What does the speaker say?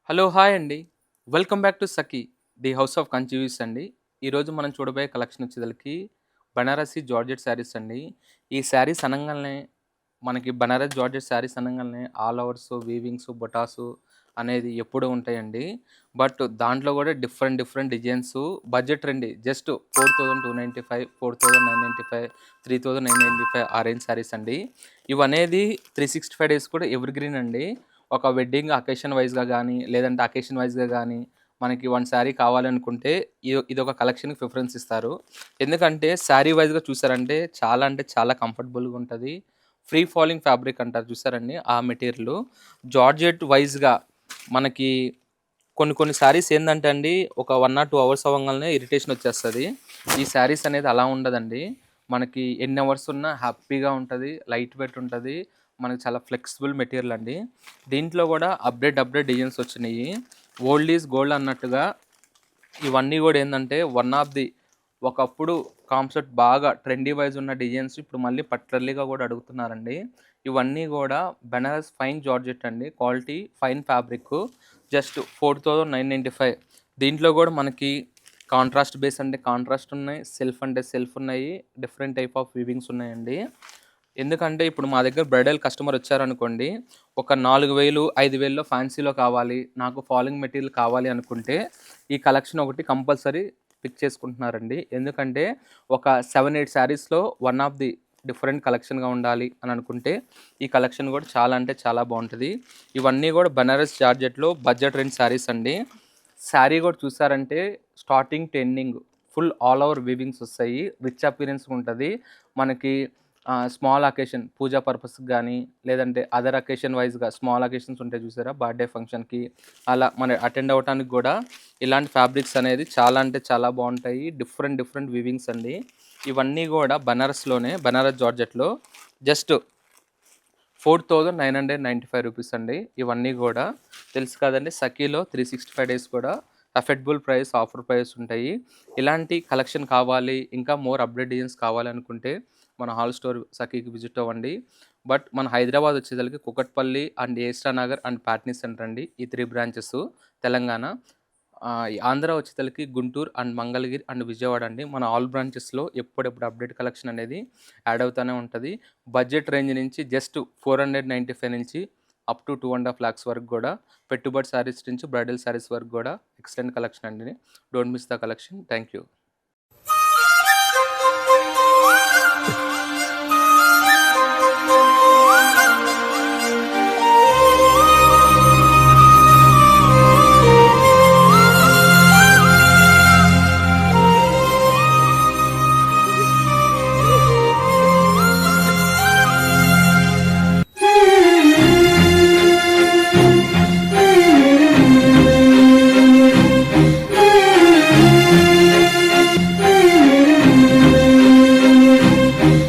Hello! Hi అండి. Welcome back to Sakhi, the house of Kanchivees అండి. ఈరోజు మనం చూడబోయే కలెక్షన్ వచ్చేదలకి బనారసి జార్జెట్ శారీస్ అండి. ఈ శారీస్ అనంగాల్నే మనకి బనారస్ జార్జెట్ శారీస్ అనంగాల్నే ఆల్ ఓవర్స్, వీవింగ్స్, బుటాసు అనేది ఎప్పుడూ ఉంటాయండి. బట్ దాంట్లో కూడా డిఫరెంట్ డిఫరెంట్ డిజైన్స్ బడ్జెట్ రండి. జస్ట్ 4295, 4995, 3995 ఆ రేంజ్ శారీస్ అండి. ఇవనేది 365 డేస్ కూడా ఎవర్ గ్రీన్ అండి. ఒక వెడ్డింగ్ అకేషన్ వైస్‌గా గానీ, లేదంటే అకేషన్ వైస్‌గా గానీ, మనకి 1 శారీ కావాలనుకుంటే ఇదొక కలెక్షన్‌కి ప్రిఫరెన్స్ ఇస్తారు. ఎందుకంటే శారీ వైస్‌గా చూసారంటే చాలా అంటే చాలా కంఫర్టబుల్‌గా ఉంటది. ఫ్రీ ఫాలింగ్ ఫ్యాబ్రిక్ అంటారు చూసారండి ఆ మెటీరియలు. జార్జెట్ వైస్‌గా మనకి కొన్ని కొన్ని శారీస్ ఏందంటే అండి, ఒక 1 ఆర్ 2 అవర్స్ అవ్వంగాల్నే ఇరిటేషన్ వచ్చేస్తది. ఈ శారీస్ అనేది అలా ఉండదండి. మనకి ఎన్ని అవర్స్ ఉన్నా హ్యాపీగా ఉంటది. లైట్ వెయిట్ ఉంటది. మనకి చాలా ఫ్లెక్సిబుల్ మెటీరియల్ అండి. దీంట్లో గూడా అప్‌డేట్ డిజైన్స్ వచ్చినియి. ఓల్డ్ ఈజ్ గోల్డ్ అన్నట్టుగా ఇవన్నీ గూడా ఏందంటే వన్ ఆఫ్ ది ఒకప్పుడు కాన్సెప్ట్ బాగా ట్రెండీ వైస్ ఉన్న డిజైన్స్ ఇప్పుడు మళ్ళీ పర్టిక్యులర్‌గా గూడా అడుగుతున్నారండి. ఇవన్నీ గూడా బెనారస్ ఫైన్ జార్జెట్ అండి. Quality fine fabric. జస్ట్ 4995. దీంట్లో గూడా మనకి కాంట్రాస్ట్ బేస్ అంటే కాంట్రాస్ట్ ఉన్నాయి. సెల్ఫ్ అంటే సెల్ఫ్ ఉన్నాయి. డిఫరెంట్ టైప్ ఆఫ్ వీవింగ్స్ ఉన్నాయండి. ఎందుకంటే ఇప్పుడు మా దగ్గర బ్రైడల్ కస్టమర్ వచ్చారనుకోండి, ఒక 4000, 5000లో ఫ్యాన్సీలో కావాలి, నాకు ఫాలింగ్ మెటీరియల్ కావాలి అనుకుంటే, ఈ కలెక్షన్ ఒకటి కంపల్సరీ పిక్ చేసుకుంటున్నారండి. ఎందుకంటే ఒక 7, 8 శారీస్‌లో వన్ ఆఫ్ ది డిఫరెంట్ కలెక్షన్‌గా ఉండాలి అని అనుకుంటే, ఈ కలెక్షన్ కూడా చాలా అంటే చాలా బావుంటది. ఇవన్నీ కూడా బనారస్ జార్జెట్‌లో బడ్జెట్ రేంజ్ శారీస్ అండి. శారీ కూడా చూసారంటే starting to ending full all over weavings వస్తాయి. రిచ్ అపియరెన్స్ ఉంటది. మనకి స్మాల్ అకేషన్ పూజా పర్పస్‌కి గానీ, లేదంటే అదర్ అకేషన్ వైస్‌గా స్మాల్ అకేషన్స్ ఉంటాయి చూసారా? బర్త్‌డే ఫంక్షన్‌కి అలా మన అటెండ్ అవ్వటానికి గూడా ఇలాంటి ఫ్యాబ్రిక్స్ అనేది చాలా అంటే చాలా బావుంటాయి. డిఫరెంట్ డిఫరెంట్ వీవింగ్స్ అండి. ఇవన్నీ గూడా బనారస్‌లోనే బనారస్ జార్జెట్‌లో జస్ట్ 4995 రూపీస్ అండి. ఇవన్నీ గూడా తెలుసు కదండీ! సఖీలో 365 డేస్ కూడా అఫోర్డబుల్ ప్రైస్, ఆఫర్ ప్రైస్ ఉంటాయి. ఇలాంటి కలెక్షన్ కావాలి, ఇంకా మోర్ అప్‌డేట్ డిజైన్స్ కావాలనుకుంటే మన హాల్ స్టోర్ సఖీకి విజిట్ అవ్వండి. బట్ మన హైదరాబాద్ వచ్చేసరికి కూకట్పల్లి అండ్ ఏస్టా నగర్ అండ్ ప్యాట్నీ సెంటర్ అండి. ఈ 3 బ్రాంచెస్ తెలంగాణ. ఈ ఆంధ్ర వచ్చేసరికి గుంటూరు అండ్ మంగళగిరి అండ్ విజయవాడ అండి. మన ఆల్ బ్రాంచెస్‌లో ఎప్పుడెప్పుడు అప్‌డేట్ కలెక్షన్ అనేది యాడ్ అవుతానే ఉంటది. బడ్జెట్ రేంజ్ నుంచి జస్ట్ 495 నుంచి అప్ టు 2.5 లాక్స్ వరకు గూడా పెట్టుబడి శారీస్ నుంచి బ్రైడల్ శారీస్ వరకు గూడా ఎక్సలెంట్ కలెక్షన్ అండి. Don't miss the collection. Thank you.